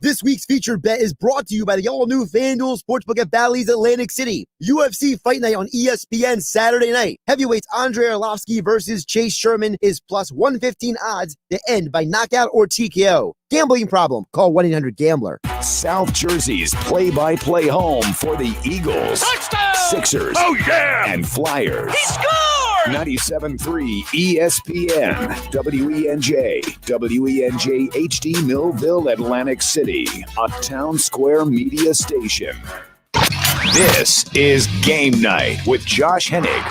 This week's featured bet is brought to you by the all-new FanDuel Sportsbook at Bally's Atlantic City. UFC Fight Night on ESPN Saturday night. Heavyweights Andrei Arlovski versus Chase Sherman is plus 115 odds to end by knockout or TKO. Gambling problem? Call 1-800-GAMBLER. South Jersey's play-by-play home for the Eagles, Touchdown! Sixers, and Flyers. He scored! 97.3 ESPN, WENJ, WENJ HD Millville, Atlantic City, a Town Square media station. This is Game Night with Josh Hennig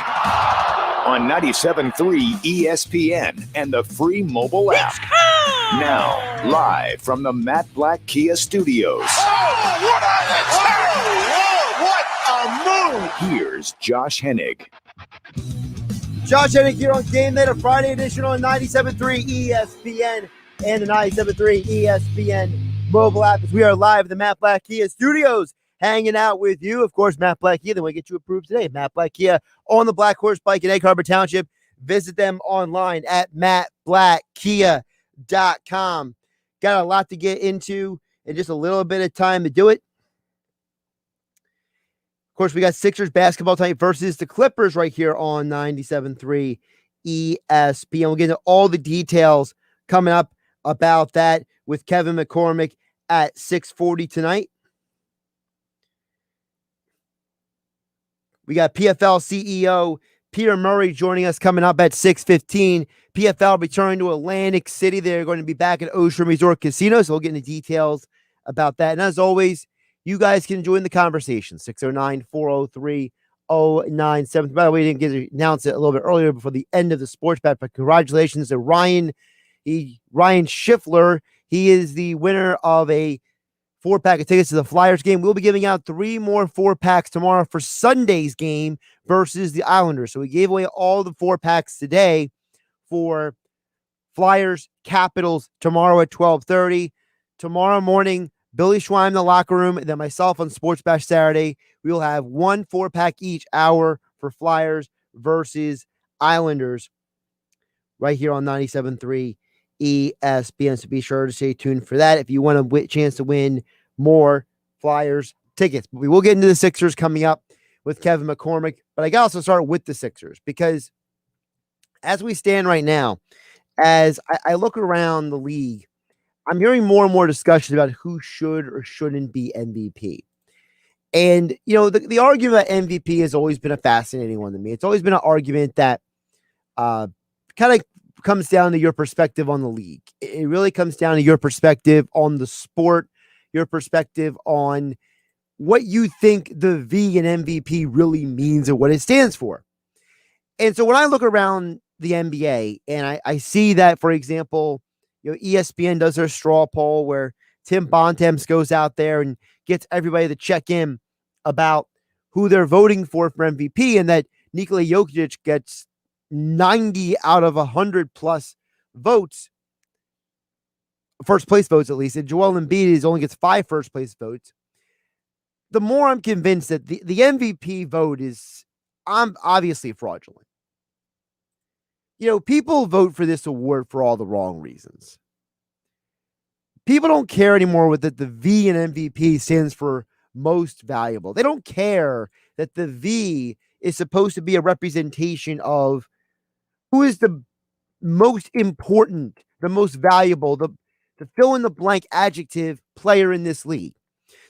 on 97.3 ESPN and the free mobile app. Now, live from the Matt Black Kia Studios. What a move! Here's Josh Hennig. Josh Hennig here on Game Night, a Friday edition on 97.3 ESPN and the 97.3 ESPN mobile app. As we are live at the Matt Black Kia Studios, hanging out with you. Of course, Matt Black Kia. Then we get you approved today. Matt Black Kia on the Black Horse Bike in Egg Harbor Township. Visit them online at mattblackkia.com. Got a lot to get into in just a little bit of time to do it. Of course, we got Sixers basketball tonight versus the Clippers right here on 97.3 ESPN. We'll get into all the details coming up about that with Kevin McCormick at 6:40 tonight. We got PFL CEO Peter Murray joining us coming up at 6:15. PFL returning to Atlantic City. They're going to be back at Ocean Resort Casino, so we'll get into details about that. And as always, you guys can join the conversation, 609-403-0970. By the way, we didn't get to announce it a little bit earlier before the end of the sports bet, but congratulations to Ryan Schiffler. He is the winner of a 4-pack of tickets to the Flyers game. We'll be giving out 3 more 4-packs tomorrow for Sunday's game versus the Islanders. So we gave away all the 4-packs today for Flyers Capitals tomorrow at 12:30. Tomorrow morning, Billy Schwein in the locker room, and then myself on Sports Bash Saturday. We will have 1 4-pack each hour for Flyers versus Islanders right here on 97.3 ESPN. So be sure to stay tuned for that if you want a chance to win more Flyers tickets. But we will get into the Sixers coming up with Kevin McCormick. But I got to also start with the Sixers because as we stand right now, as I look around the league, I'm hearing more and more discussions about who should or shouldn't be MVP. And, you know, the argument about MVP has always been a fascinating one to me. It's always been an argument that kind of comes down to your perspective on the league. It really comes down to your perspective on the sport, your perspective on what you think the V in MVP really means and what it stands for. And so when I look around the NBA and I see that, for example, you know, ESPN does their straw poll where Tim Bontemps goes out there and gets everybody to check in about who they're voting for MVP, and that Nikola Jokic gets 90 out of 100 plus votes, first place votes at least, and Joel Embiid only gets 5 first place votes. The more I'm convinced that the MVP vote is obviously fraudulent. You know, people vote for this award for all the wrong reasons. People don't care anymore with that the V in MVP stands for most valuable. They don't care that the V is supposed to be a representation of who is the most important, the most valuable, the fill in the blank adjective player in this league.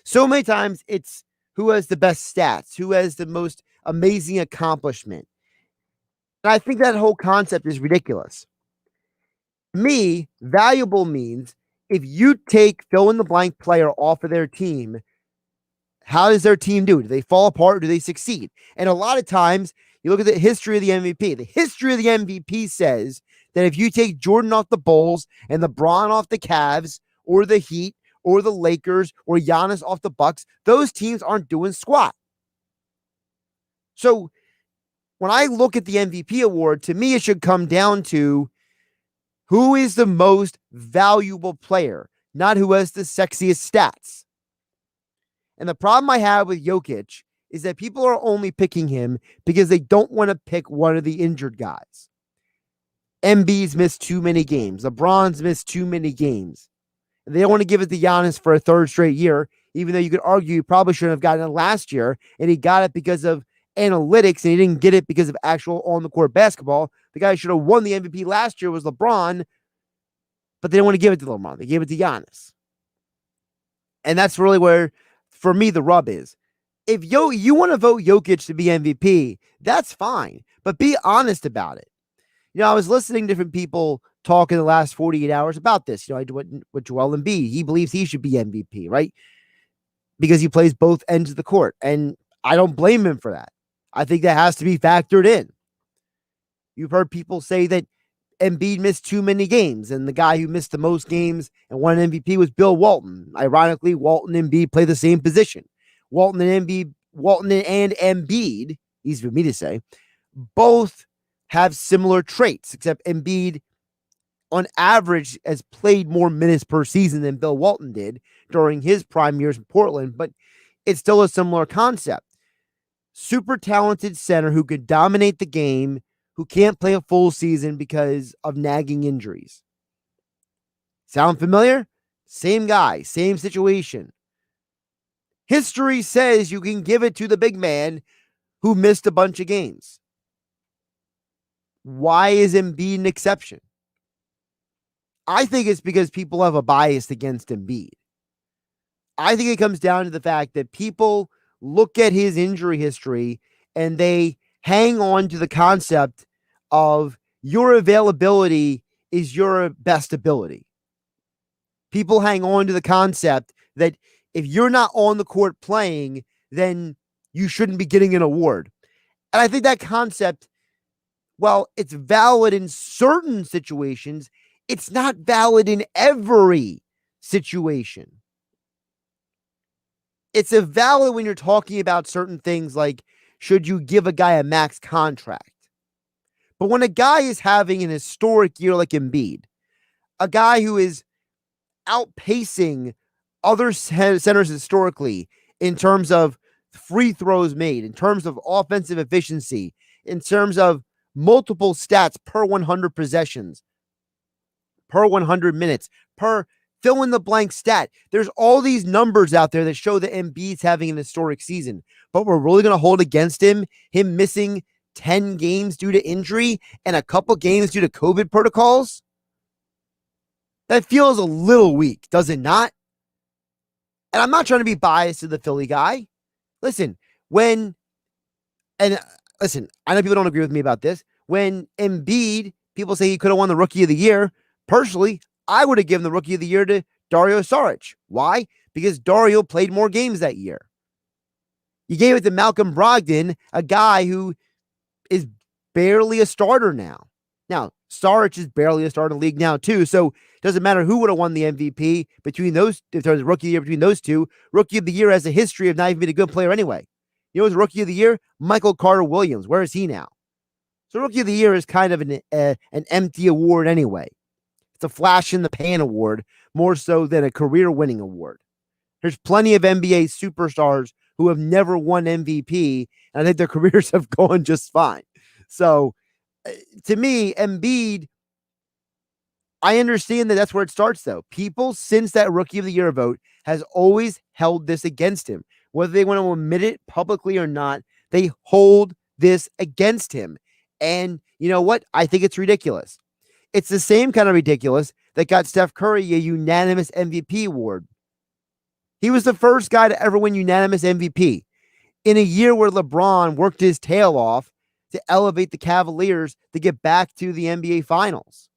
So many times it's who has the best stats, who has the most amazing accomplishment. And I think that whole concept is ridiculous. To me, valuable means if you take fill in the blank player off of their team, how does their team do? Do they fall apart or do they succeed? And a lot of times you look at the history of the MVP. The history of the MVP says that if you take Jordan off the Bulls and LeBron off the Cavs or the Heat or the Lakers or Giannis off the Bucks, those teams aren't doing squat. So when I look at the MVP award, to me, it should come down to who is the most valuable player, not who has the sexiest stats. And the problem I have with Jokic is that people are only picking him because they don't want to pick one of the injured guys. Embiid's missed too many games. LeBron's missed too many games. They don't want to give it to Giannis for a third straight year, even though you could argue he probably shouldn't have gotten it last year, and he got it because of analytics, and he didn't get it because of actual on-the-court basketball. The guy who should have won the MVP last year was LeBron, but they didn't want to give it to LeBron. They gave it to Giannis. And that's really where, for me, the rub is. If you want to vote Jokic to be MVP, that's fine, but be honest about it. I was listening to different people talk in the last 48 hours about this. I went with Joel Embiid. He believes he should be MVP, right? Because he plays both ends of the court. And I don't blame him for that. I think that has to be factored in. You've heard people say that Embiid missed too many games, and the guy who missed the most games and won an MVP was Bill Walton. Ironically, Walton and Embiid play the same position. Walton and Embiid, easy for me to say, both have similar traits, except Embiid, on average, has played more minutes per season than Bill Walton did during his prime years in Portland, but it's still a similar concept. Super talented center who could dominate the game, who can't play a full season because of nagging injuries. Sound familiar? Same guy, same situation. History says you can give it to the big man who missed a bunch of games. Why is Embiid an exception? I think it's because people have a bias against Embiid. I think it comes down to the fact that people look at his injury history and they hang on to the concept of your availability is your best ability. People hang on to the concept that if you're not on the court playing, then you shouldn't be getting an award. And I think that concept, while it's valid in certain situations, it's not valid in every situation. It's a valid when you're talking about certain things like, should you give a guy a max contract? But when a guy is having an historic year like Embiid, a guy who is outpacing other centers historically in terms of free throws made, in terms of offensive efficiency, in terms of multiple stats per 100 possessions, per 100 minutes, per fill in the blank stat. There's all these numbers out there that show that Embiid's having an historic season, but we're really going to hold against him missing 10 games due to injury and a couple games due to COVID protocols? That feels a little weak, does it not? And I'm not trying to be biased to the Philly guy. Listen, I know people don't agree with me about this. When Embiid, people say he could have won the Rookie of the Year. Personally, I would have given the Rookie of the Year to Dario Saric. Why? Because Dario played more games that year. You gave it to Malcolm Brogdon, a guy who is barely a starter now. Now, Saric is barely a starter in the league now, too. So it doesn't matter who would have won the MVP between those, if there's a Rookie of the Year between those two. Rookie of the Year has a history of not even being a good player anyway. You know who's Rookie of the Year? Michael Carter-Williams. Where is he now? So Rookie of the Year is kind of an empty award anyway. It's a flash in the pan award, more so than a career-winning award. There's plenty of NBA superstars who have never won MVP, and I think their careers have gone just fine. So, to me, Embiid, I understand that that's where it starts, though. People, since that Rookie of the Year vote, has always held this against him. Whether they want to admit it publicly or not, they hold this against him. And you know what? I think it's ridiculous. It's the same kind of ridiculous that got Steph Curry a unanimous MVP award. He was the first guy to ever win unanimous MVP in a year where LeBron worked his tail off to elevate the Cavaliers to get back to the NBA Finals.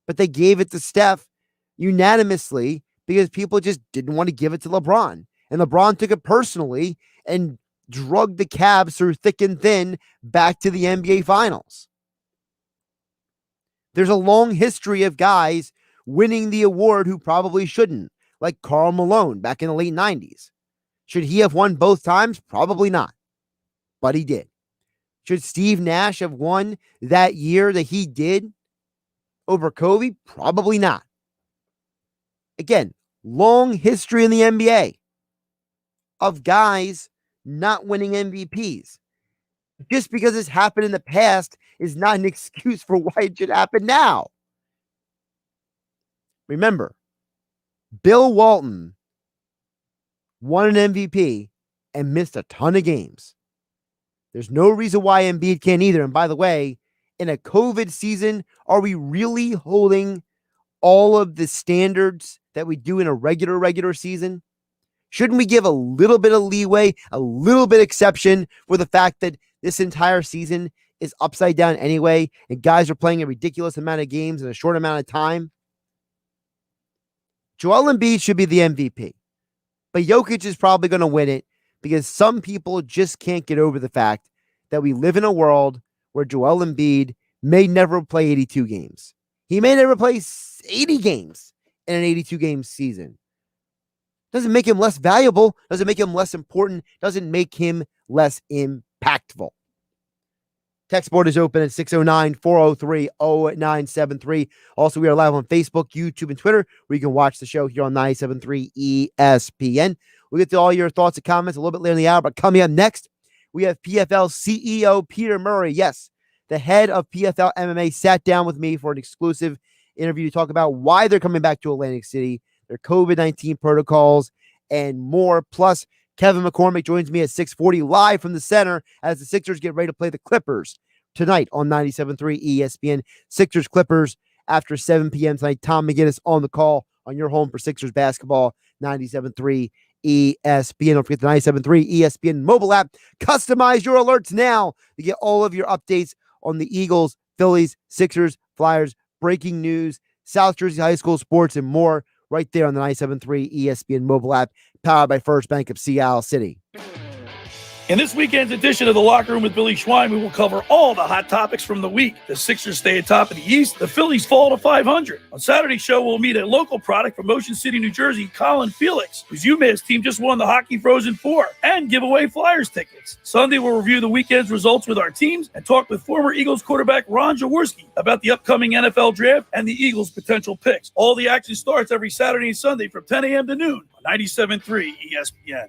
But they gave it to Steph unanimously because people just didn't want to give it to LeBron. And LeBron took it personally and drugged the Cavs through thick and thin back to the NBA Finals. There's a long history of guys winning the award who probably shouldn't, like Karl Malone back in the late 90s. Should he have won both times? Probably not. But he did. Should Steve Nash have won that year that he did over Kobe? Probably not. Again, long history in the NBA of guys not winning MVPs. Just because it's happened in the past is not an excuse for why it should happen now. Remember, Bill Walton won an MVP and missed a ton of games. There's no reason why Embiid can't either. And by the way, in a COVID season, are we really holding all of the standards that we do in a regular season? Shouldn't we give a little bit of leeway, a little bit exception for the fact that this entire season is upside down anyway, and guys are playing a ridiculous amount of games in a short amount of time? Joel Embiid should be the MVP, but Jokic is probably going to win it because some people just can't get over the fact that we live in a world where Joel Embiid may never play 82 games. He may never play 80 games in an 82-game season. Doesn't make him less valuable, doesn't make him less important, doesn't make him less impactful. Text board is open at 609-403-0973. Also, we are live on Facebook, YouTube, and Twitter, where you can watch the show here on 97.3 ESPN. We'll get to all your thoughts and comments a little bit later in the hour, but coming up next, we have PFL CEO Peter Murray. Yes, the head of PFL MMA sat down with me for an exclusive interview to talk about why they're coming back to Atlantic City, their COVID-19 protocols, and more. Plus, Kevin McCormick joins me at 6:40 live from the center as the Sixers get ready to play the Clippers tonight on 97.3 ESPN. Sixers Clippers after 7 p.m. tonight. Tom McGinnis on the call on your home for Sixers basketball, 97.3 ESPN. Don't forget the 97.3 ESPN mobile app. Customize your alerts now to get all of your updates on the Eagles, Phillies, Sixers, Flyers, breaking news, South Jersey High School sports, and more right there on the 97.3 ESPN mobile app, powered by First Bank of Seattle City. In this weekend's edition of The Locker Room with Billy Schwein, we will cover all the hot topics from the week. The Sixers stay atop of the East. The Phillies fall to 500. On Saturday's show, we'll meet a local product from Ocean City, New Jersey, Colin Felix, whose UMass team just won the Hockey Frozen Four, and give away Flyers tickets. Sunday, we'll review the weekend's results with our teams and talk with former Eagles quarterback Ron Jaworski about the upcoming NFL draft and the Eagles' potential picks. All the action starts every Saturday and Sunday from 10 a.m. to noon on 97.3 ESPN.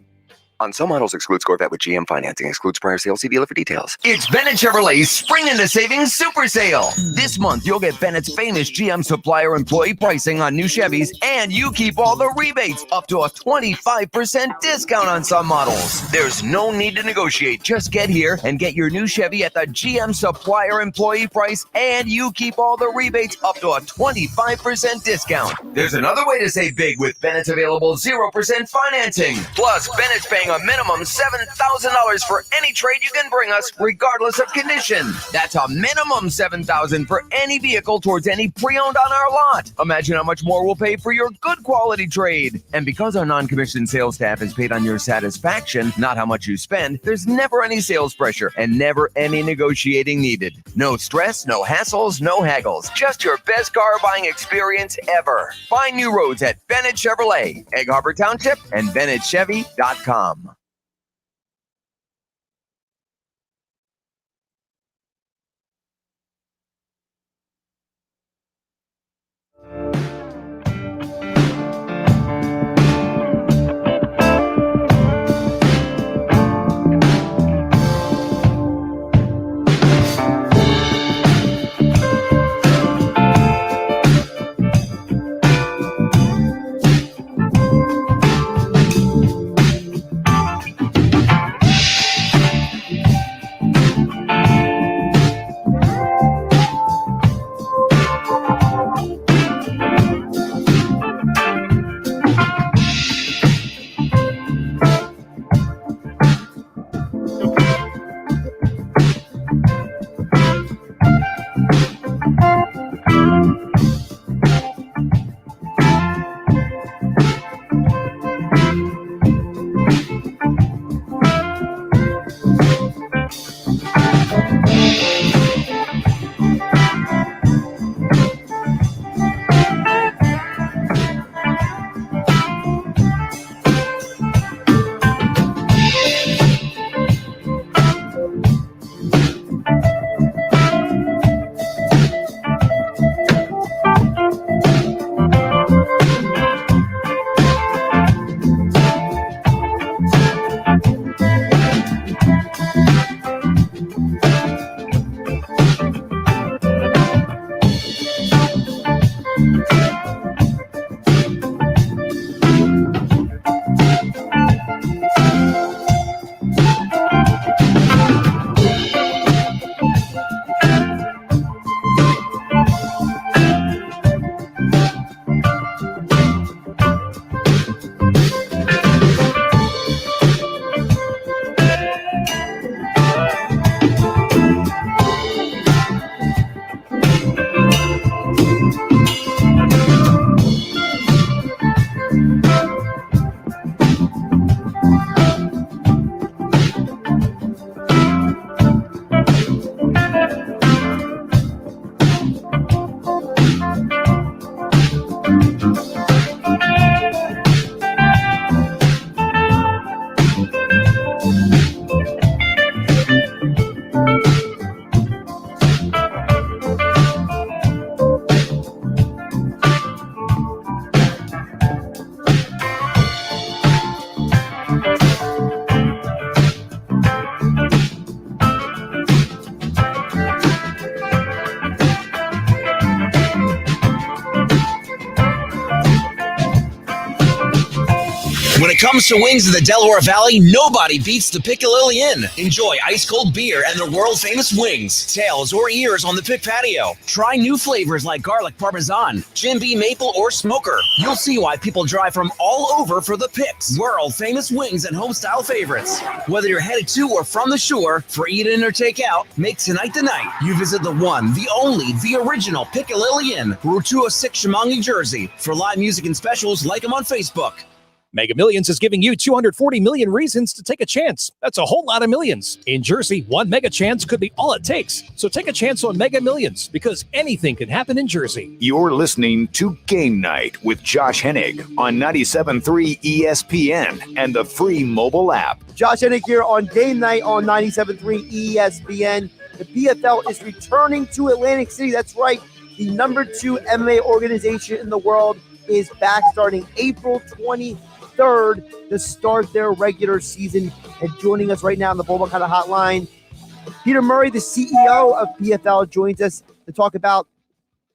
On some models, excludes Corvette with GM financing, excludes prior sales. See dealer for details. It's Bennett Chevrolet's Spring into Savings Super Sale. This month, you'll get Bennett's famous GM supplier employee pricing on new Chevys, and you keep all the rebates up to a 25% discount on some models. There's no need to negotiate. Just get here and get your new Chevy at the GM supplier employee price, and you keep all the rebates up to a 25% discount. There's another way to save big with Bennett's available 0% financing. Plus, Bennett's paying a minimum $7,000 for any trade you can bring us, regardless of condition. That's a minimum $7,000 for any vehicle towards any pre-owned on our lot. Imagine how much more we'll pay for your good quality trade. And because our non-commissioned sales staff is paid on your satisfaction, not how much you spend, there's never any sales pressure and never any negotiating needed. No stress, no hassles, no haggles. Just your best car buying experience ever. Find new roads at Bennett Chevrolet, Egg Harbor Township, and BennettChevy.com. When it comes to wings in the Delaware Valley, nobody beats the Piccalilli Inn. Enjoy ice-cold beer and their world-famous wings, tails, or ears on the Pick patio. Try new flavors like garlic parmesan, Jim Beam maple, or smoker. You'll see why people drive from all over for the Picks. World-famous wings and home-style favorites. Whether you're headed to or from the shore, for eat-in or take-out, make tonight the night. You visit the one, the only, the original Piccalilli Inn, Route 206, Chemung, New Jersey. For live music and specials, like them on Facebook. Mega Millions is giving you 240 million reasons to take a chance. That's a whole lot of millions. In Jersey, one mega chance could be all it takes. So take a chance on Mega Millions, because anything can happen in Jersey. You're listening to Game Night with Josh Hennig on 97.3 ESPN and the free mobile app. Josh Hennig here on Game Night on 97.3 ESPN. The PFL is returning to Atlantic City. That's right. The number 2 MMA organization in the world is back starting April 23rd to start their regular season. And joining us right now on the Bullbuck Hunter Hotline, Peter Murray, the CEO of PFL, joins us to talk about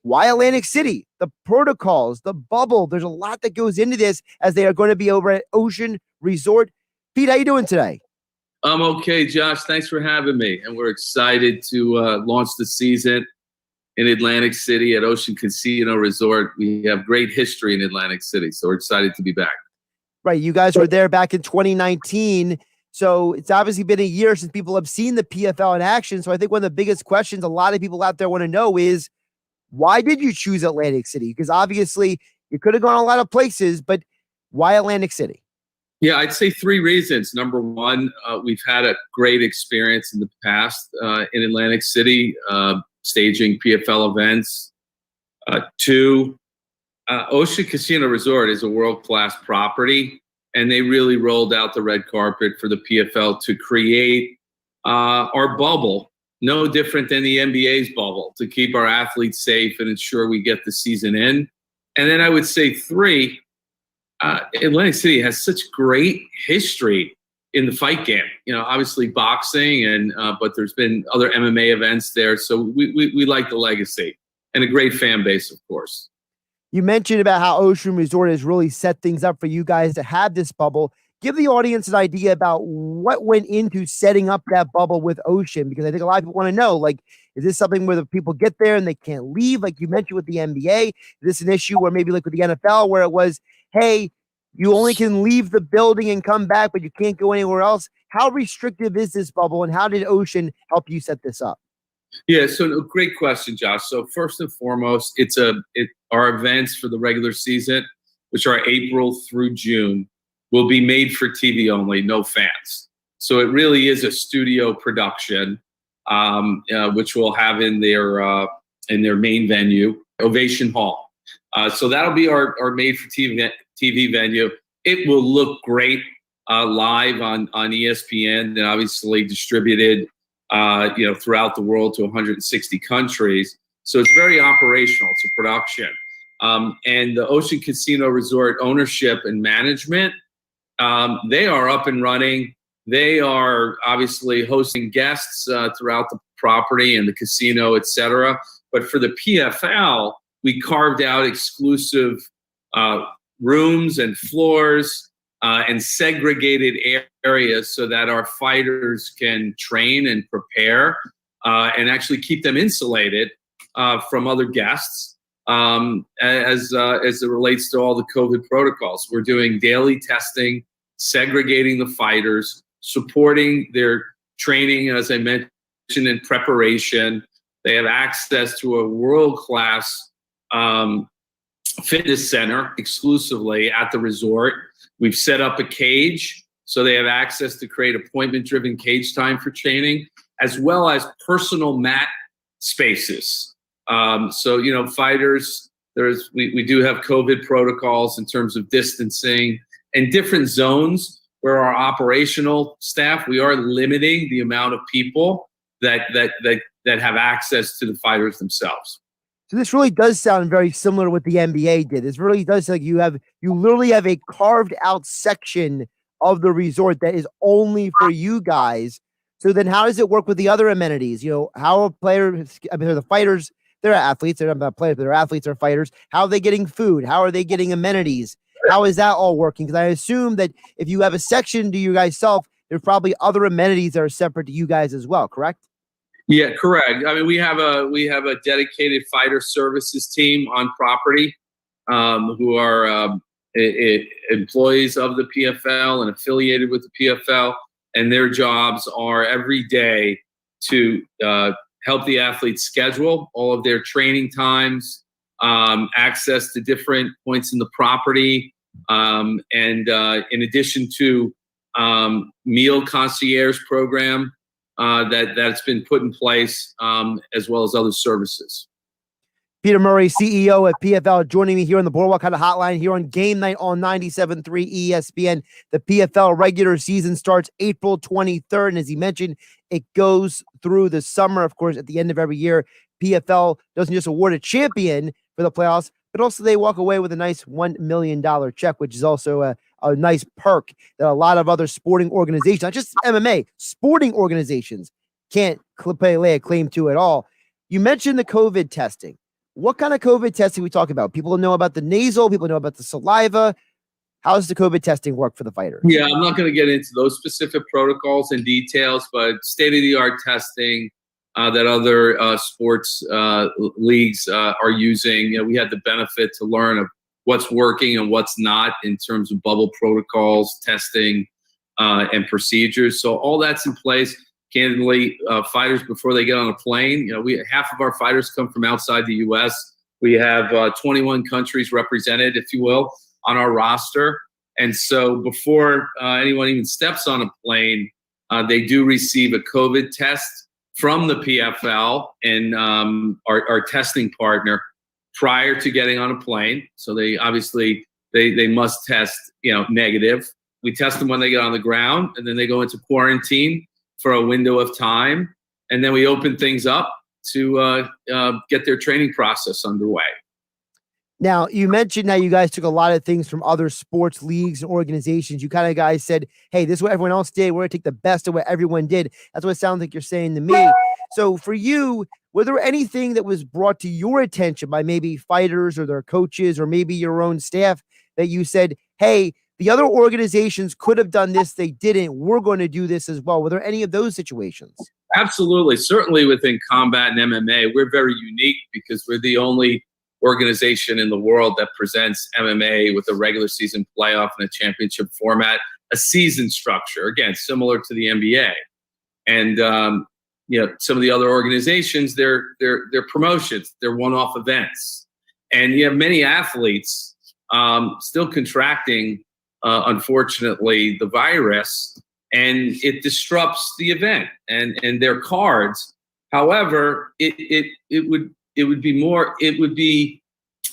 why Atlantic City, the protocols, the bubble. There's a lot that goes into this as they are going to be over at Ocean Resort. Pete, how you doing today? I'm okay, Josh. Thanks for having me. And we're excited to launch the season in Atlantic City at Ocean Casino Resort. We have great history in Atlantic City, so we're excited to be back. Right. You guys were there back in 2019. So it's obviously been a year since people have seen the PFL in action. So I think one of the biggest questions a lot of people out there want to know is, why did you choose Atlantic City? Because obviously you could have gone a lot of places, but why Atlantic City? Yeah, I'd say 3 reasons. Number one, we've had a great experience in the past in Atlantic City, staging PFL events. 2, Ocean Casino Resort is a world-class property, and they really rolled out the red carpet for the PFL to create our bubble, no different than the NBA's bubble, to keep our athletes safe and ensure we get the season in. And then I would say 3, Atlantic City has such great history in the fight game. You know, obviously boxing, and but there's been other MMA events there, so we like the legacy and a great fan base, of course. You mentioned about how Ocean Resort has really set things up for you guys to have this bubble. Give the audience an idea about what went into setting up that bubble with Ocean, because I think a lot of people want to know, like, is this something where the people get there and they can't leave, like you mentioned with the NBA? Is this an issue where maybe like with the NFL, where it was, hey, you only can leave the building and come back, but you can't go anywhere else? How restrictive is this bubble, and how did Ocean help you set this up? Yeah, so great question, Josh. So first and foremost, our events for the regular season, which are April through June, will be made for TV only, no fans. So it really is a studio production, which we'll have in their main venue, Ovation Hall. So that'll be our made for TV venue. It will look great live on ESPN, and obviously distributed throughout the world to 160 countries. So it's very operational. It's a production. And the Ocean Casino Resort ownership and management, they are up and running. They are obviously hosting guests throughout the property and the casino, et cetera. But for the PFL, we carved out exclusive rooms and floors and segregated areas so that our fighters can train and prepare and actually keep them insulated from other guests as it relates to all the COVID protocols. We're doing daily testing, segregating the fighters, supporting their training, as I mentioned, in preparation. They have access to a world-class fitness center exclusively at the resort. We've set up a cage so they have access to create appointment-driven cage time for training, as well as personal mat spaces. So, fighters, we do have COVID protocols in terms of distancing and different zones where our operational staff, we are limiting the amount of people that have access to the fighters themselves. So this really does sound very similar to what the NBA did. This really does sound like you literally have a carved out section of the resort that is only for you guys. So then how does it work with the other amenities? How are players, they're the fighters, they're athletes, they're not players, but they're athletes or fighters. How are they getting food? How are they getting amenities? How is that all working? Because I assume that if you have a section to you guys self, there's probably other amenities that are separate to you guys as well, correct? Yeah, correct. I mean, we have a dedicated fighter services team on property who are employees of the PFL and affiliated with the PFL, and their jobs are every day to help the athletes schedule all of their training times, access to different points in the property, and in addition to meal concierge program that's been put in place, as well as other services. Peter Murray, CEO at PFL, joining me here on the Boardwalk Hunter Hotline here on Game Night on 97.3 ESPN. The PFL regular season starts April 23rd, and as he mentioned, it goes through the summer. Of course, at the end of every year, PFL doesn't just award a champion for the playoffs, but also they walk away with a nice $1 million check, which is also a nice perk that a lot of other sporting organizations, not just MMA, sporting organizations can't lay a claim to at all. You mentioned the COVID testing. What kind of COVID testing we talk about? People know about the nasal, people know about the saliva. How does the COVID testing work for the fighters? Yeah, I'm not going to get into those specific protocols and details, but state-of-the-art testing that other sports leagues are using. You know, we had the benefit to learn of what's working and what's not in terms of bubble protocols, testing, and procedures. So all that's in place. Candidly, fighters before they get on a plane, you know, half of our fighters come from outside the U.S. We have 21 countries represented, if you will, on our roster. And so before anyone even steps on a plane, they do receive a COVID test from the PFL and our testing partner prior to getting on a plane. So they obviously they must test, negative. We test them when they get on the ground, and then they go into quarantine for a window of time, and then we open things up to get their training process underway. Now, you mentioned how you guys took a lot of things from other sports leagues and organizations. You kind of guys said, hey, this is what everyone else did. We're going to take the best of what everyone did. That's what it sounds like you're saying to me. So for you, was there anything that was brought to your attention by maybe fighters or their coaches or maybe your own staff that you said, hey, the other organizations could have done this, they didn't, we're going to do this as well? Were there any of those situations? Absolutely. Certainly within combat and MMA, we're very unique because we're the only organization in the world that presents MMA with a regular season playoff and a championship format, a season structure, again, similar to the NBA. And, some of the other organizations, they're promotions, they're one-off events. And you have many athletes still contracting, unfortunately, the virus, and it disrupts the event and their cards. However, it would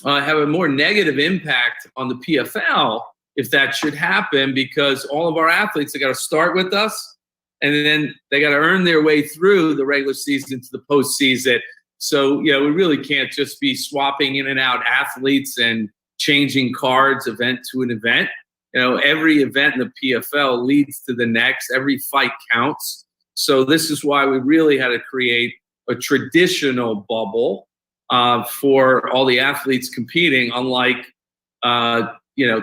have a more negative impact on the PFL if that should happen, because all of our athletes, they got to start with us, and then they got to earn their way through the regular season to the postseason. So, we really can't just be swapping in and out athletes and changing cards event to an event. Every event in the PFL leads to the next. Every fight counts. So this is why we really had to create a traditional bubble for all the athletes competing, unlike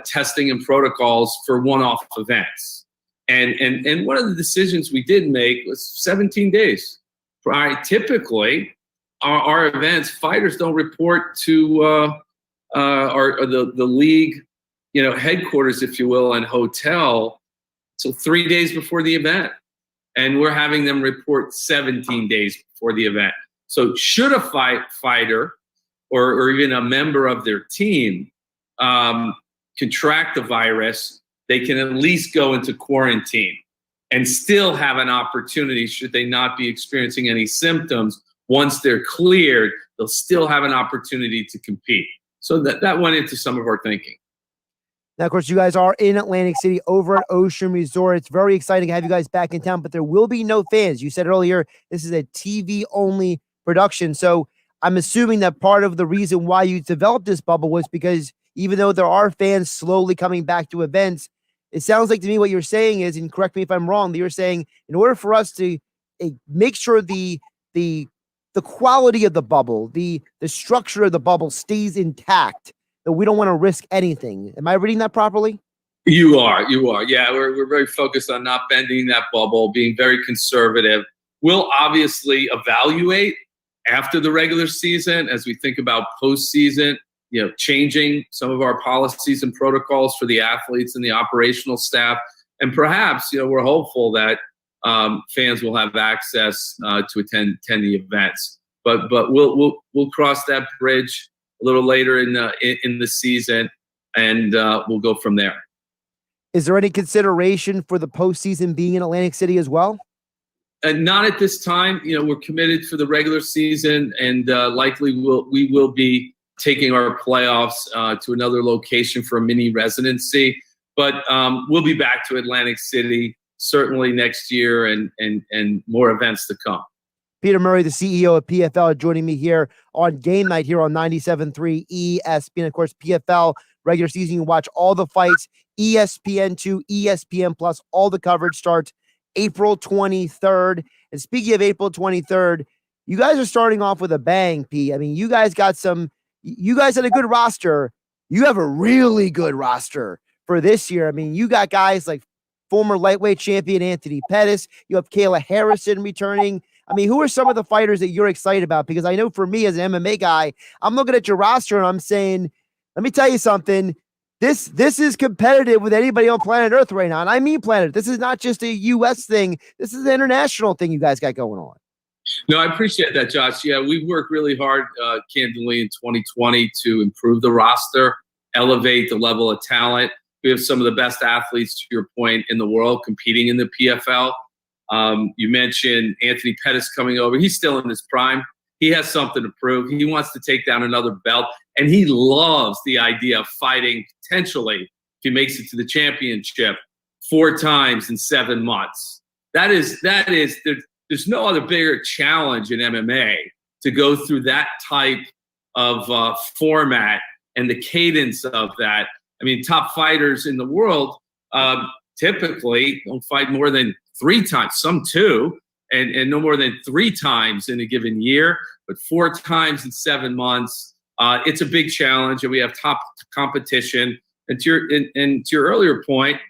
testing and protocols for one-off events. And one of the decisions we did make was 17 days. Right? Typically, our events, fighters don't report to the league, headquarters, if you will, and hotel, so 3 days before the event. And we're having them report 17 days before the event. So should a fighter or even a member of their team contract the virus, they can at least go into quarantine and still have an opportunity, should they not be experiencing any symptoms. Once they're cleared, they'll still have an opportunity to compete. So that went into some of our thinking. Now, of course, you guys are in Atlantic City over at Ocean Resort. It's very exciting to have you guys back in town, but there will be no fans. You said earlier, this is a TV-only production. So I'm assuming that part of the reason why you developed this bubble was because even though there are fans slowly coming back to events, it sounds like to me what you're saying is, and correct me if I'm wrong, that you're saying in order for us to make sure the quality of the bubble, the structure of the bubble stays intact, that we don't want to risk anything. Am I reading that properly? You are. Yeah, we're very focused on not bending that bubble, being very conservative. We'll obviously evaluate after the regular season as we think about postseason, changing some of our policies and protocols for the athletes and the operational staff. And perhaps, we're hopeful that fans will have access to attend the events. But we'll cross that bridge a little later in the season, and we'll go from there. Is there any consideration for the postseason being in Atlantic City as well? Not at this time. We're committed for the regular season, and likely we will be taking our playoffs to another location for a mini residency. But we'll be back to Atlantic City certainly next year, and more events to come. Peter Murray, the CEO of PFL, joining me here on Game Night here on 97.3 ESPN. Of course, PFL regular season, you can watch all the fights, ESPN2, ESPN Plus. All the coverage starts April 23rd. And speaking of April 23rd, you guys are starting off with a bang, P. I mean, you guys had a good roster. You have a really good roster for this year. I mean, you got guys like former lightweight champion Anthony Pettis. You have Kayla Harrison returning. I mean, who are some of the fighters that you're excited about? Because I know for me as an MMA guy, I'm looking at your roster and I'm saying, let me tell you something. This is competitive with anybody on planet Earth right now. And I mean planet. This is not just a U.S. thing. This is an international thing you guys got going on. No, I appreciate that, Josh. Yeah, we've worked really hard, candidly, in 2020 to improve the roster, elevate the level of talent. We have some of the best athletes, to your point, in the world competing in the PFL. You mentioned Anthony Pettis coming over. He's still in his prime. He has something to prove. He wants to take down another belt, and he loves the idea of fighting potentially, if he makes it to the championship, 4 times in 7 months. There's no other bigger challenge in MMA to go through that type of format and the cadence of that. I mean, top fighters in the world typically don't fight more than 3 times, some 2, and no more than 3 times in a given year, but 4 times in 7 months. It's a big challenge, and we have top competition. And to your earlier point,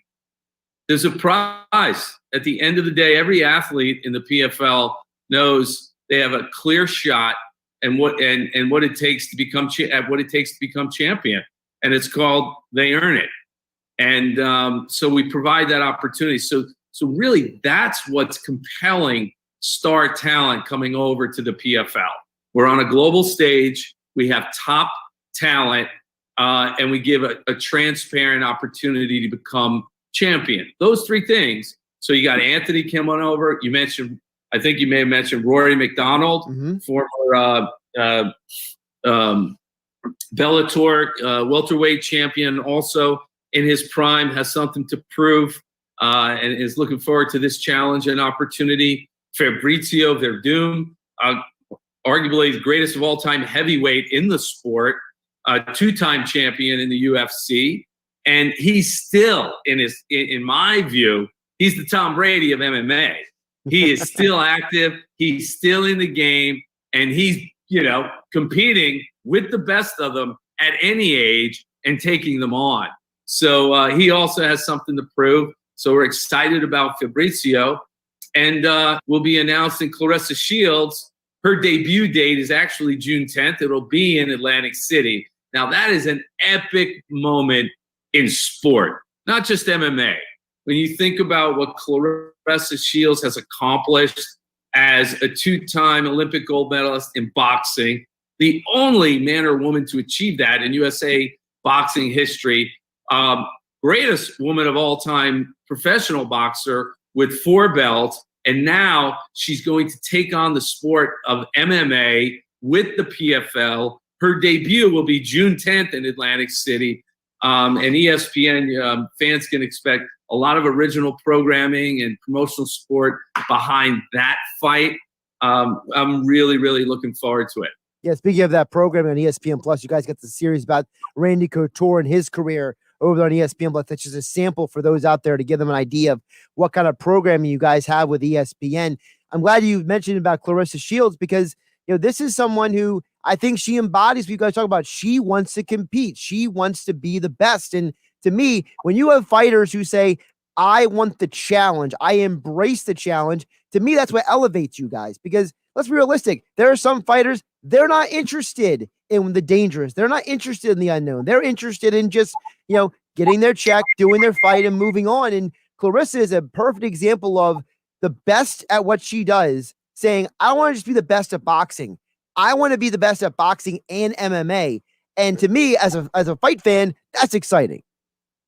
there's a prize. At the end of the day, every athlete in the PFL knows they have a clear shot and what it takes to become champion. And it's called they earn it. And so we provide that opportunity. So really, that's what's compelling star talent coming over to the PFL. We're on a global stage. We have top talent, and we give a transparent opportunity to become champion. Those 3 things. So you got Anthony coming over. You mentioned, I think you may have mentioned Rory McDonald, former Bellator welterweight champion, also in his prime, has something to prove, and is looking forward to this challenge and opportunity. Fabrizio Verdum, arguably the greatest of all time heavyweight in the sport, 2-time champion in the UFC, and he's still in my view, he's the Tom Brady of MMA. He is still active. He's still in the game, and he's competing with the best of them at any age and taking them on. So he also has something to prove. So we're excited about Fabrizio, and we'll be announcing Claressa Shields. Her debut date is actually June 10th. It'll be in Atlantic City. Now that is an epic moment in sport, not just MMA. When you think about what Claressa Shields has accomplished as a 2-time Olympic gold medalist in boxing, the only man or woman to achieve that in USA boxing history, greatest woman of all time professional boxer with 4 belts, and now she's going to take on the sport of MMA with the PFL. Her debut will be June 10th in Atlantic City, and ESPN fans can expect a lot of original programming and promotional support behind that fight. I'm really, really looking forward to it. Yeah, speaking of that program on ESPN Plus, you guys got the series about Randy Couture and his career over on ESPN Plus. That's just a sample for those out there to give them an idea of what kind of programming you guys have with ESPN. I'm glad you mentioned about Claressa Shields because this is someone who I think she embodies what you guys talk about. She wants to compete. She wants to be the best. And to me, when you have fighters who say, I want the challenge, I embrace the challenge, to me, that's what elevates you guys. Because let's be realistic. There are some fighters, they're not interested in the dangerous. They're not interested in the unknown. They're interested in just, getting their check, doing their fight, and moving on. And Claressa is a perfect example of the best at what she does, saying, I want to just be the best at boxing. I want to be the best at boxing and MMA. And to me, as a fight fan, that's exciting.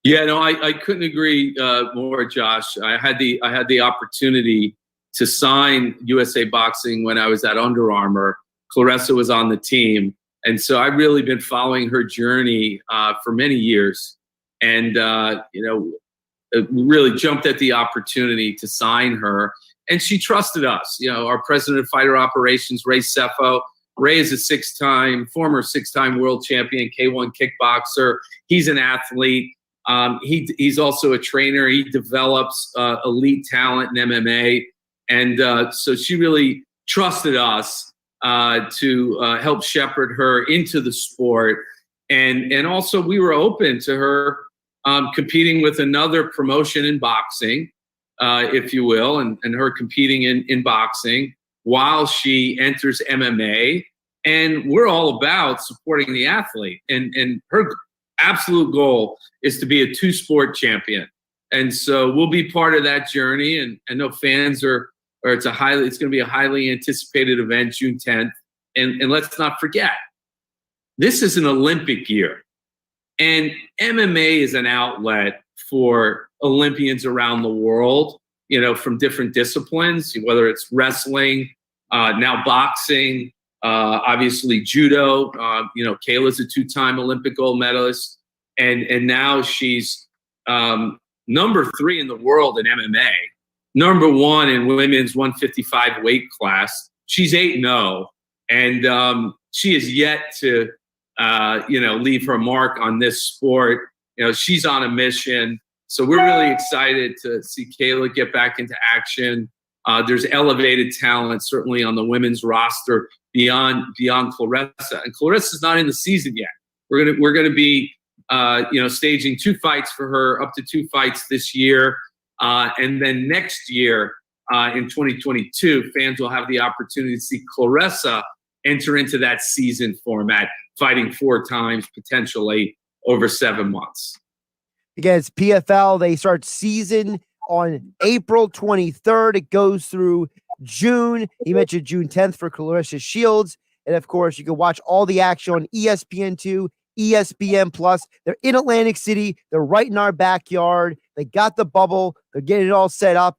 Yeah, no, I couldn't agree more, Josh. I had the opportunity to sign USA Boxing when I was at Under Armour. Claressa was on the team. And so I've really been following her journey for many years. And, really jumped at the opportunity to sign her. And she trusted us. Our president of fighter operations, Ray Sefo. Ray is a former six-time world champion, K1 kickboxer. He's an athlete. He's also a trainer. He develops elite talent in MMA. And so she really trusted us to help shepherd her into the sport. And also we were open to her competing with another promotion in boxing, if you will, and her competing in boxing while she enters MMA. And we're all about supporting the athlete. And her absolute goal is to be a two-sport champion. And so we'll be part of that journey. And I know fans it's going to be a highly anticipated event, June 10th. And let's not forget, this is an Olympic year. And MMA is an outlet for Olympians around the world, from different disciplines, whether it's wrestling, now boxing, obviously judo. Kayla's a two-time Olympic gold medalist. And now she's number 3 in the world in MMA, number 1 in women's 155 weight class. She's 8-0, and she is yet to leave her mark on this sport. She's on a mission. So we're really excited to see Kayla get back into action. There's elevated talent, certainly on the women's roster beyond Claressa. And Claressa's not in the season yet. We're gonna be staging 2 fights for her, up to 2 fights this year. And then next year, in 2022, fans will have the opportunity to see Claressa enter into that season format, fighting 4 times, potentially over 7 months. Again, it's PFL. They start season on April 23rd. It goes through June. You mentioned June 10th for Claressa Shields. And of course, you can watch all the action on ESPN2, ESPN Plus. They're in Atlantic City. They're right in our backyard. They got the bubble. They're getting it all set up.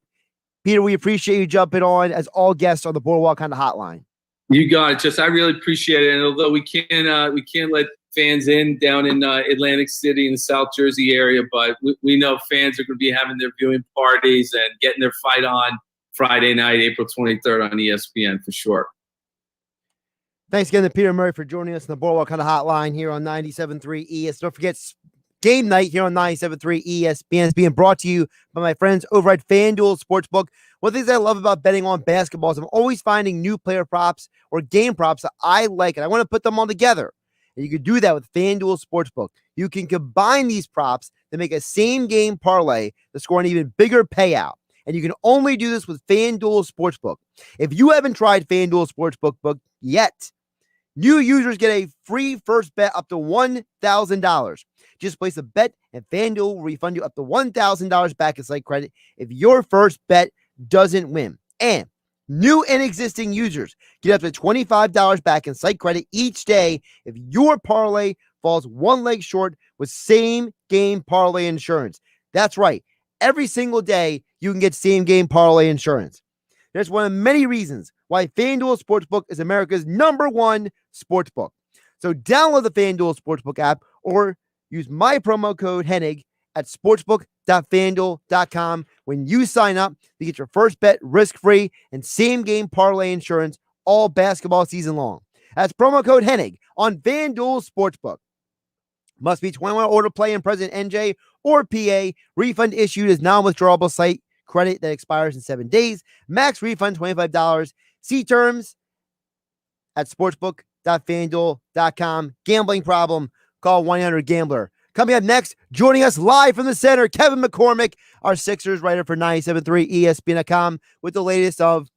Peter, we appreciate you jumping on as all guests on the Boardwalk Honda Hotline. You got it. I really appreciate it. And although we can't let fans in down in Atlantic City in the South Jersey area, but we know fans are going to be having their viewing parties and getting their fight on Friday night, April 23rd on ESPN for sure. Thanks again to Peter Murray for joining us on the Boardwalk Honda Hotline here on 97.3 ES. Don't forget Game Night here on 97.3 ESPN is being brought to you by my friends over at FanDuel Sportsbook. One of the things I love about betting on basketball is I'm always finding new player props or game props that I like, and I want to put them all together. And you can do that with FanDuel Sportsbook. You can combine these props to make a same-game parlay to score an even bigger payout. And you can only do this with FanDuel Sportsbook. If you haven't tried FanDuel Sportsbook yet, new users get a free first bet up to $1,000. Just place a bet, and FanDuel will refund you up to $1,000 back in site credit if your first bet doesn't win. And new and existing users get up to $25 back in site credit each day if your parlay falls one leg short with same-game parlay insurance. That's right. Every single day, you can get same-game parlay insurance. That's one of many reasons why FanDuel Sportsbook is America's #1 sportsbook. So download the FanDuel Sportsbook app or use my promo code Hennig at sportsbook.fanduel.com when you sign up to get your first bet risk-free and same-game parlay insurance all basketball season long. That's promo code Hennig on FanDuel Sportsbook. Must be 21 or older, play in present NJ or PA. Refund issued is non-withdrawable site credit that expires in 7 days. Max refund $25. See terms at sportsbook.fanduel.com. bet.fanduel.com. Gambling problem, call 1-800-GAMBLER. Coming up next, joining us live from the center, Kevin McCormick, our Sixers writer for 97.3 ESPN.com, with the latest of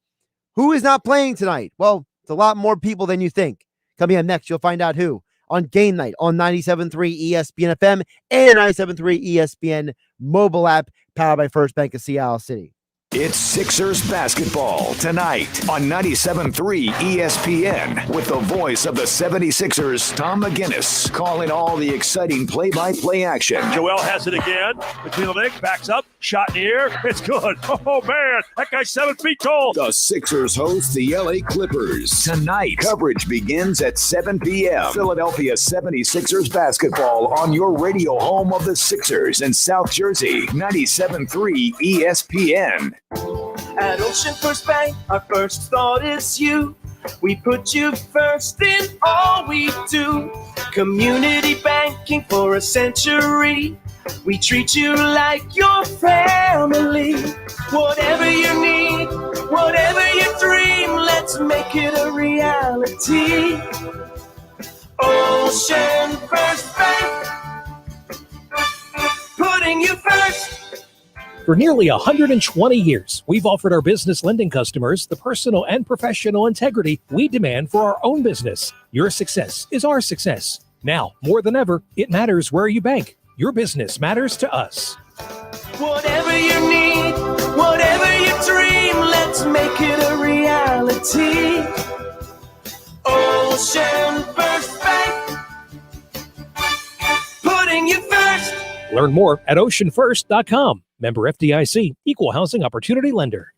who is not playing tonight. Well, it's a lot more people than you think. Coming up next, you'll find out who on GameNight on 97.3 ESPN FM and 97.3 ESPN mobile app, powered by First Bank of Seattle City. It's Sixers basketball tonight on 97.3 ESPN with the voice of the 76ers, Tom McGinnis, calling all the exciting play-by-play action. Joel has it again. Between the legs, backs up, shot in the air. It's good. Oh, man, that guy's 7 feet tall. The Sixers host the LA Clippers tonight. Coverage begins at 7 p.m. Philadelphia 76ers basketball on your radio home of the Sixers in South Jersey, 97.3 ESPN. At Ocean First Bank, our first thought is you. We put you first in all we do. Community banking for a century. We treat you like your family. Whatever you need, whatever you dream, let's make it a reality. Ocean First Bank, putting you first. For nearly 120 years, we've offered our business lending customers the personal and professional integrity we demand for our own business. Your success is our success. Now, more than ever, it matters where you bank. Your business matters to us. Whatever you need, whatever you dream, let's make it a reality. Ocean First Bank, putting you first. Learn more at oceanfirst.com. Member FDIC, Equal Housing Opportunity Lender.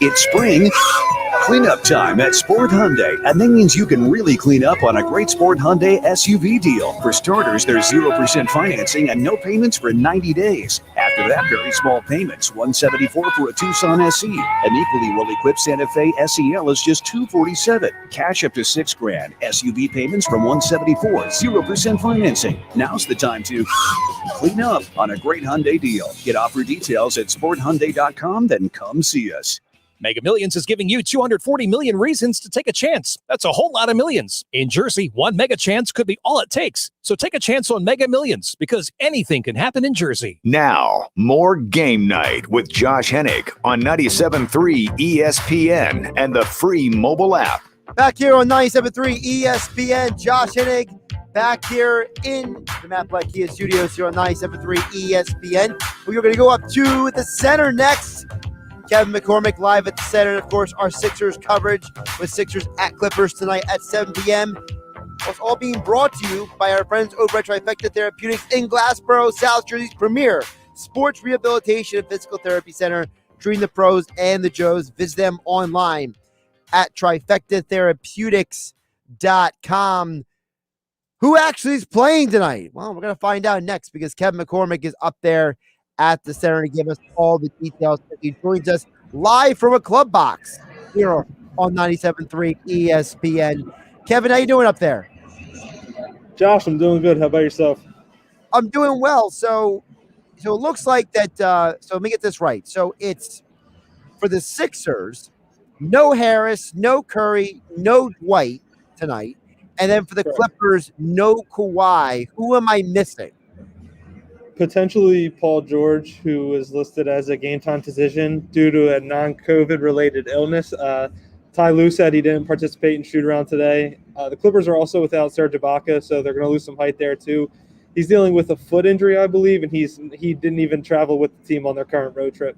It's spring cleanup time at Sport Hyundai, and that means you can really clean up on a great Sport Hyundai SUV deal. For starters, there's 0% financing and no payments for 90 days. After that, very small payments, $174 for a Tucson SE. An equally well-equipped Santa Fe SEL is just $247. Cash up to $6,000. SUV payments from $174, 0% financing. Now's the time to clean up on a great Hyundai deal. Get offer details at sporthyundai.com, then come see us. Mega Millions is giving you 240 million reasons to take a chance. That's a whole lot of millions. In Jersey, one mega chance could be all it takes. So take a chance on Mega Millions, because anything can happen in Jersey. Now, more Game Night with Josh Hennig on 97.3 ESPN and the free mobile app. Back here on 97.3 ESPN, Josh Hennig back here in the Matt Black Kia Studios here on 97.3 ESPN. We're going to go up to the center next. Kevin McCormick live at the center. And of course, our Sixers coverage with Sixers at Clippers tonight at 7 p.m. It's all being brought to you by our friends over at Trifecta Therapeutics in Glassboro, South Jersey's premier sports rehabilitation and physical therapy center, treating the pros and the Joes. Visit them online at trifectatherapeutics.com. Who actually is playing tonight? Well, we're going to find out next, because Kevin McCormick is up there at the center to give us all the details. He joins us live from a club box here on 97.3 ESPN. Kevin, how you doing up there? Josh, I'm doing good. How about yourself? I'm doing well. So it looks like that. So let me get this right. So it's for the Sixers, no Harris, no Curry, no Dwight tonight. And then for the Clippers, no Kawhi. Who am I missing? Potentially Paul George, who is listed as a game-time decision due to a non-COVID related illness. Ty Lue said he didn't participate in shoot-around today. The Clippers are also without Serge Ibaka, so they're going to lose some height there too. He's dealing with a foot injury, I believe, and he didn't even travel with the team on their current road trip.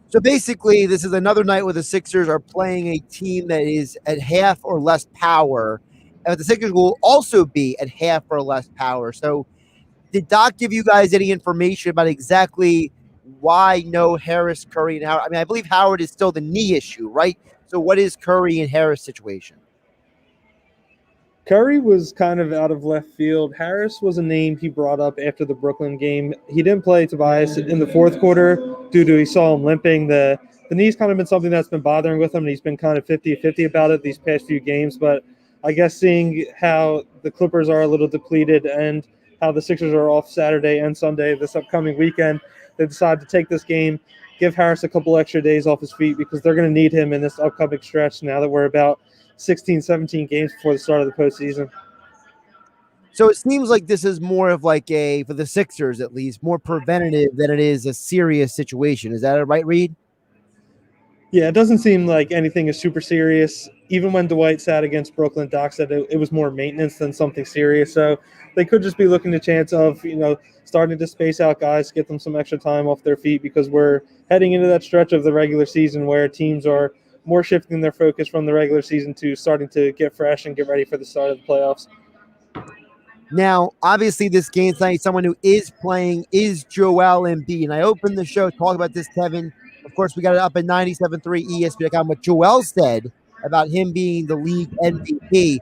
So basically, this is another night where the Sixers are playing a team that is at half or less power, and the Sixers will also be at half or less power. So did Doc give you guys any information about exactly why no Harris, Curry, and Howard? I mean, I believe Howard is still the knee issue, right? So what is Curry and Harris' situation? Curry was kind of out of left field. Harris was a name he brought up after the Brooklyn game. He didn't play Tobias in the fourth quarter due to he saw him limping. The knee's kind of been something that's been bothering with him, and he's been kind of 50-50 about it these past few games. But I guess seeing how the Clippers are a little depleted and how the Sixers are off Saturday and Sunday this upcoming weekend, they decided to take this game, give Harris a couple extra days off his feet, because they're going to need him in this upcoming stretch now that we're about 16, 17 games before the start of the postseason. So it seems like this is more of like for the Sixers at least, more preventative than it is a serious situation. Is that a right read? Yeah, it doesn't seem like anything is super serious. Even when Dwight sat against Brooklyn, Doc said it was more maintenance than something serious. So they could just be looking at a chance of, starting to space out guys, get them some extra time off their feet, because we're heading into that stretch of the regular season where teams are more shifting their focus from the regular season to starting to get fresh and get ready for the start of the playoffs. Now, obviously, this game tonight, someone who is playing is Joel Embiid. And I opened the show talking about this, Kevin. Of course, we got it up at 97.3 ESPN.com, what Joel said about him being the league MVP.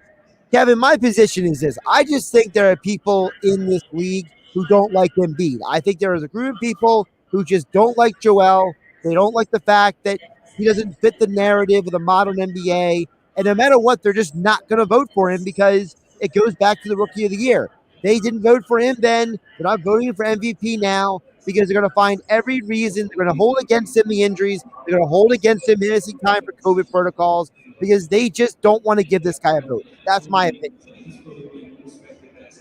Kevin, my position is this. I just think there are people in this league who don't like Embiid. I think there is a group of people who just don't like Joel. They don't like the fact that he doesn't fit the narrative of the modern NBA. And no matter what, they're just not going to vote for him, because it goes back to the Rookie of the Year. They didn't vote for him then. They're not voting for MVP now, because they're going to find every reason. They're going to hold against him the injuries. They're going to hold against him missing time for COVID protocols, because they just don't want to give this guy a vote. That's my opinion.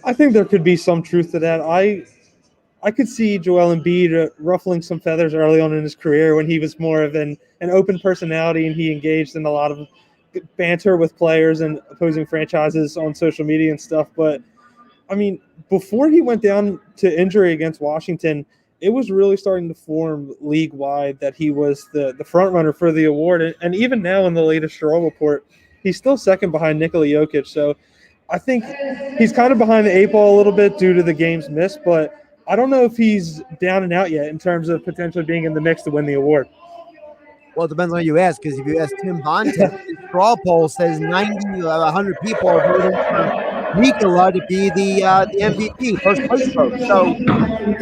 I think there could be some truth to that. I could see Joel Embiid ruffling some feathers early on in his career when he was more of an open personality, and he engaged in a lot of banter with players and opposing franchises on social media and stuff. But, I mean, before he went down to injury against Washington, it was really starting to form league-wide that he was the front runner for the award. And even now in the latest Sherrill report, he's still second behind Nikola Jokic. So I think he's kind of behind the eight ball a little bit due to the games missed, but I don't know if he's down and out yet in terms of potentially being in the mix to win the award. Well, it depends on who you ask, because if you ask Tim Bontemps, his straw poll says 100 people are voting for Nikola to be the MVP, first place vote. So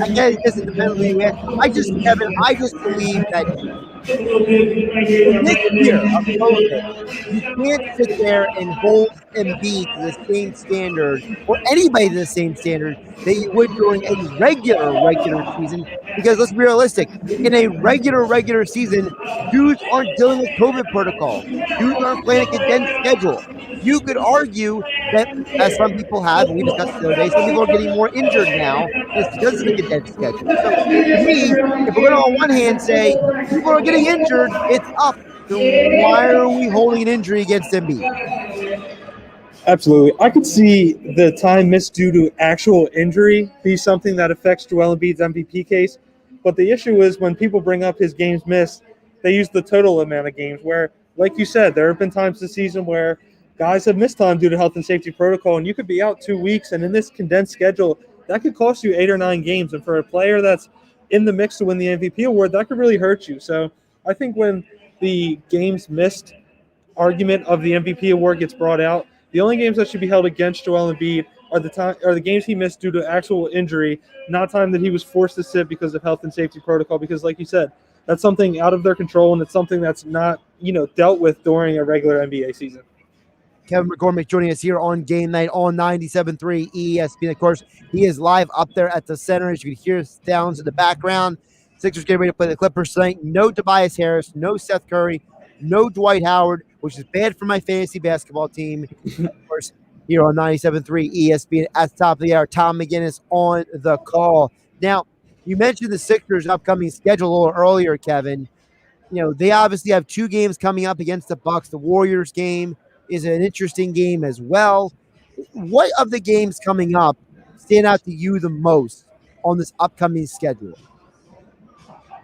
I guess it depends on who you ask. Kevin, I just believe that in this year of COVID, you can't sit there and hold Embiid to the same standard or anybody to the same standard that you would during a regular season. Because let's be realistic, in a regular season, dudes aren't dealing with COVID protocol. Dudes aren't playing a condensed schedule. You could argue that, as some people have, and we discussed the other day, some people are getting more injured now, and it's because of the condensed schedule. So to me, if we're going to on one hand say people are getting injured, it's up. Then why are we holding an injury against Embiid? Absolutely. I could see the time missed due to actual injury be something that affects Joel Embiid's MVP case. But the issue is when people bring up his games missed, they use the total amount of games where, like you said, there have been times this season where guys have missed time due to health and safety protocol, and you could be out 2 weeks, and in this condensed schedule, that could cost you 8 or 9 games. And for a player that's in the mix to win the MVP award, that could really hurt you. So I think when the games missed argument of the MVP award gets brought out, the only games that should be held against Joel Embiid are the games he missed due to actual injury, not time that he was forced to sit because of health and safety protocol. Because, like you said, that's something out of their control, and it's something that's not dealt with during a regular NBA season. Kevin McCormick joining us here on Game Night on 97.3 ESPN. Of course, he is live up there at the center. As you can hear sounds in the background. Sixers getting ready to play the Clippers tonight. No Tobias Harris, no Seth Curry, no Dwight Howard, which is bad for my fantasy basketball team. Of course, here on 97.3 ESPN at the top of the hour. Tom McGinnis on the call. Now, you mentioned the Sixers' upcoming schedule a little earlier, Kevin. They obviously have 2 games coming up against the Bucks. The Warriors game is an interesting game as well. What of the games coming up stand out to you the most on this upcoming schedule?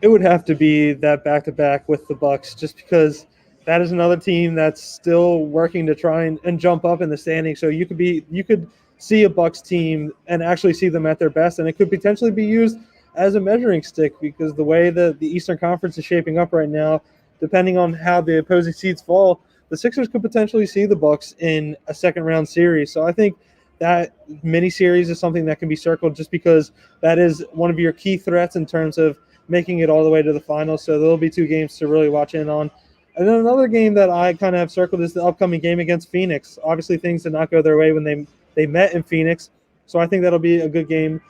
It would have to be that back-to-back with the Bucks, just because that is another team that's still working to try and jump up in the standings. So you could see a Bucks team and actually see them at their best, and it could potentially be used as a measuring stick, because the way the Eastern Conference is shaping up right now, depending on how the opposing seeds fall, the Sixers could potentially see the Bucks in a second-round series. So I think that mini-series is something that can be circled, just because that is one of your key threats in terms of making it all the way to the finals. So there'll be 2 games to really watch in on. And then another game that I kind of have circled is the upcoming game against Phoenix. Obviously, things did not go their way when they met in Phoenix. So I think that'll be a good game.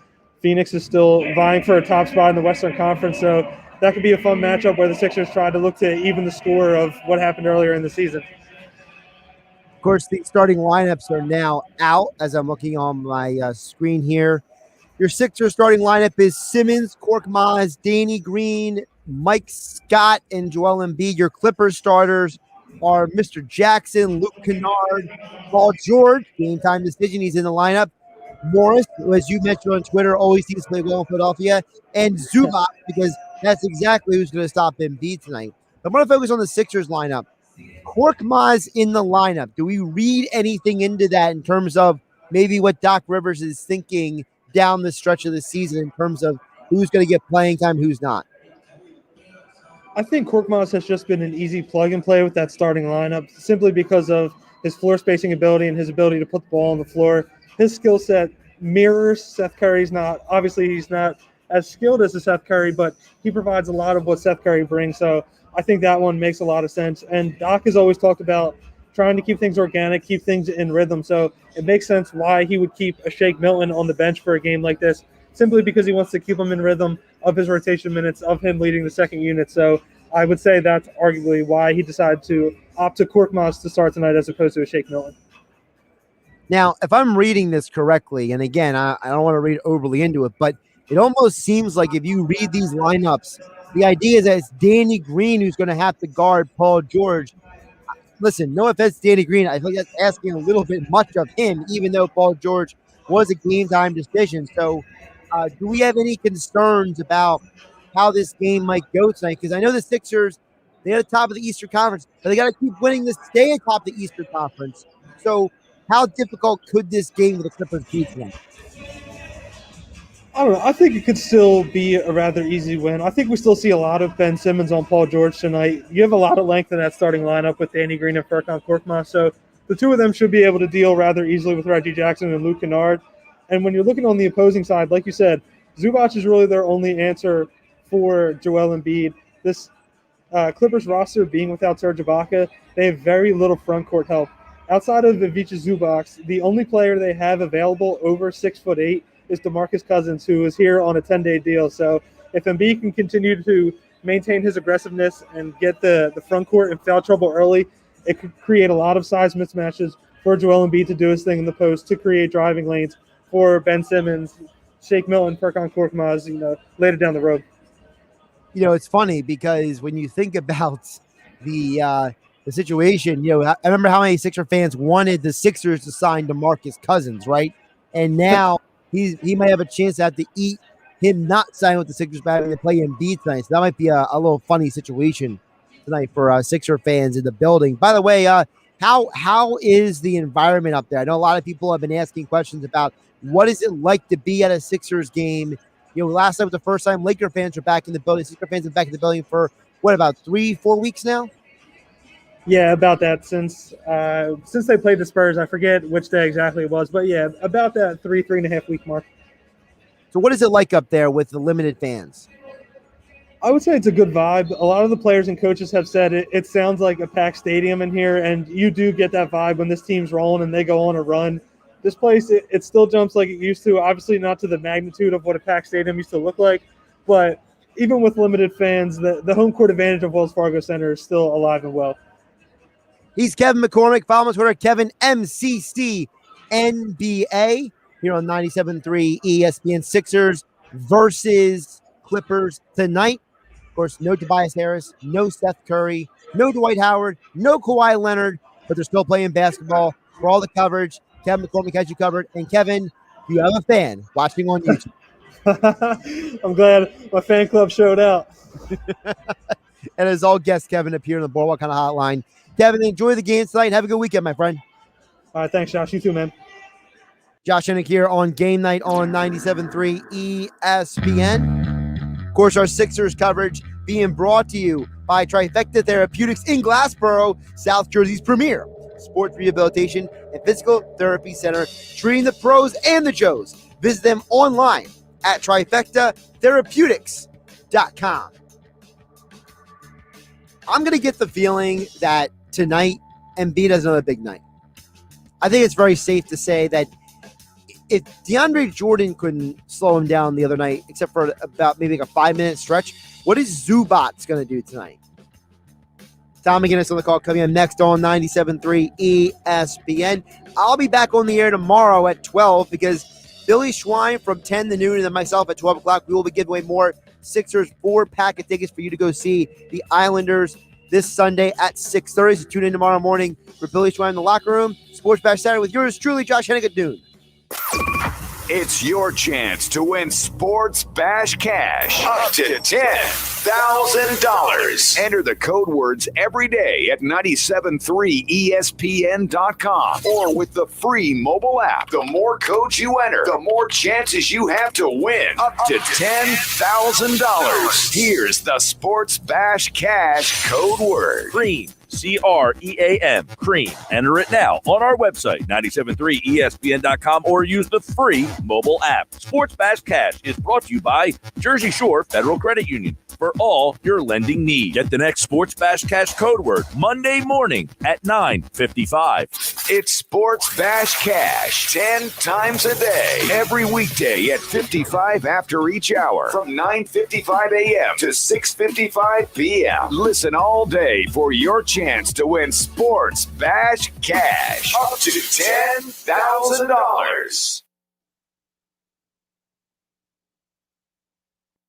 Phoenix is still vying for a top spot in the Western Conference. So that could be a fun matchup where the Sixers try to look to even the score of what happened earlier in the season. Of course, the starting lineups are now out as I'm looking on my screen here. Your Sixers starting lineup is Simmons, Korkmaz, Danny Green, Mike Scott, and Joel Embiid. Your Clippers starters are Mr. Jackson, Luke Kennard, Paul George, game time decision. He's in the lineup. Morris, who, as you mentioned on Twitter, always seems to play well in Philadelphia, and Zubac, because that's exactly who's going to stop Embiid tonight. I'm going to focus on the Sixers lineup. Korkmaz in the lineup. Do we read anything into that in terms of maybe what Doc Rivers is thinking down the stretch of the season in terms of who's going to get playing time, who's not? I think Korkmaz has just been an easy plug and play with that starting lineup, simply because of his floor spacing ability and his ability to put the ball on the floor. His skill set mirrors Seth Curry's. He's not as skilled as a Seth Curry, but he provides a lot of what Seth Curry brings. So I think that one makes a lot of sense. And Doc has always talked about trying to keep things organic, keep things in rhythm. So it makes sense why he would keep a Shake Milton on the bench for a game like this, simply because he wants to keep him in rhythm of his rotation minutes, of him leading the second unit. So I would say that's arguably why he decided to opt to Korkmaz to start tonight as opposed to a Shake Milton. Now, if I'm reading this correctly, and again, I don't want to read overly into it, but it almost seems like if you read these lineups, the idea is that it's Danny Green who's going to have to guard Paul George. Listen, no offense to Danny Green. I think that's asking a little bit much of him, even though Paul George was a game-time decision. So do we have any concerns about how this game might go tonight? Because I know the Sixers, they're at the top of the Eastern Conference, but they got to keep winning to stay atop the Eastern Conference. So how difficult could this game with the Clippers be tonight? I don't know. I think it could still be a rather easy win. I think we still see a lot of Ben Simmons on Paul George tonight. You have a lot of length in that starting lineup with Danny Green and Furkan Korkmaz. So the two of them should be able to deal rather easily with Reggie Jackson and Luke Kennard. And when you're looking on the opposing side, like you said, Zubac is really their only answer for Joel Embiid. This Clippers roster being without Serge Ibaka, they have very little front court help. Outside of Ivica Zubac, the only player they have available over 6'8" is DeMarcus Cousins, who is here on a 10-day deal. So if Embiid can continue to maintain his aggressiveness and get the front court in foul trouble early, it could create a lot of size mismatches for Joel Embiid to do his thing in the post, to create driving lanes for Ben Simmons, Shake Milton, Furkan Korkmaz, later down the road. It's funny because when you think about the situation, I remember how many Sixer fans wanted the Sixers to sign DeMarcus Cousins, right? And now he might have a chance to have to eat him not signing with the Sixers by having to play Embiid tonight. So that might be a little funny situation tonight for Sixer fans in the building. By the way, how is the environment up there? I know a lot of people have been asking questions about what is it like to be at a Sixers game. Last night was the first time Laker fans are back in the building. Sixer fans have been back in the building for about 3-4 weeks now? Yeah, about that. Since they played the Spurs, I forget which day exactly it was, but yeah, about that 3.5 week mark. So what is it like up there with the limited fans? I would say it's a good vibe. A lot of the players and coaches have said it sounds like a packed stadium in here, and you do get that vibe when this team's rolling and they go on a run. This place, it still jumps like it used to. Obviously not to the magnitude of what a packed stadium used to look like, but even with limited fans, the home court advantage of Wells Fargo Center is still alive and well. He's Kevin McCormick. Follow him on Twitter, Kevin MCC NBA, here on 97.3 ESPN. Sixers versus Clippers tonight. Of course, no Tobias Harris, no Seth Curry, no Dwight Howard, no Kawhi Leonard, but they're still playing basketball. For all the coverage, Kevin McCormick has you covered. And Kevin, you have a fan watching on YouTube. I'm glad my fan club showed out. And as all guests, Kevin appeared on the Boardwalk Kind of Hotline. Kevin, enjoy the game tonight. Have a good weekend, my friend. All right, thanks, Josh. You too, man. Josh Hennig here on Game Night on 97.3 ESPN. Of course, our Sixers coverage being brought to you by Trifecta Therapeutics in Glassboro, South Jersey's premier sports rehabilitation and physical therapy center, treating the pros and the Joes. Visit them online at trifectatherapeutics.com. I'm going to get the feeling that tonight Embiid has another big night. I think it's very safe to say that if DeAndre Jordan couldn't slow him down the other night, except for about maybe like a 5-minute stretch, what is Zubac going to do tonight? Tom McGinnis on the call coming up next on 97.3 ESPN. I'll be back on the air tomorrow at 12 because Billy Schwein from 10 to noon and then myself at 12 o'clock, we will be giving away more Sixers 4-pack of tickets for you to go see the Islanders this Sunday at 6:30. So tune in tomorrow morning for Billy Schwein in the locker room. Sports Bash Saturday with yours truly, Josh Hennig at noon. It's your chance to win Sports Bash Cash up to $10,000. Enter the code words every day at 973ESPN.com or with the free mobile app. The more codes you enter, the more chances you have to win up to $10,000. Here's the Sports Bash Cash code word. Cream. CREAM. Cream. Enter it now on our website, 973ESPN.com, or use the free mobile app. Sports Bash Cash is brought to you by Jersey Shore Federal Credit Union for all your lending needs. Get the next Sports Bash Cash code word Monday morning at 9:55. It's Sports Bash Cash 10 times a day, every weekday at 55 after each hour from 9:55 a.m. to 6:55 p.m. Listen all day for your chance to win Sports Bash Cash up to $10,000.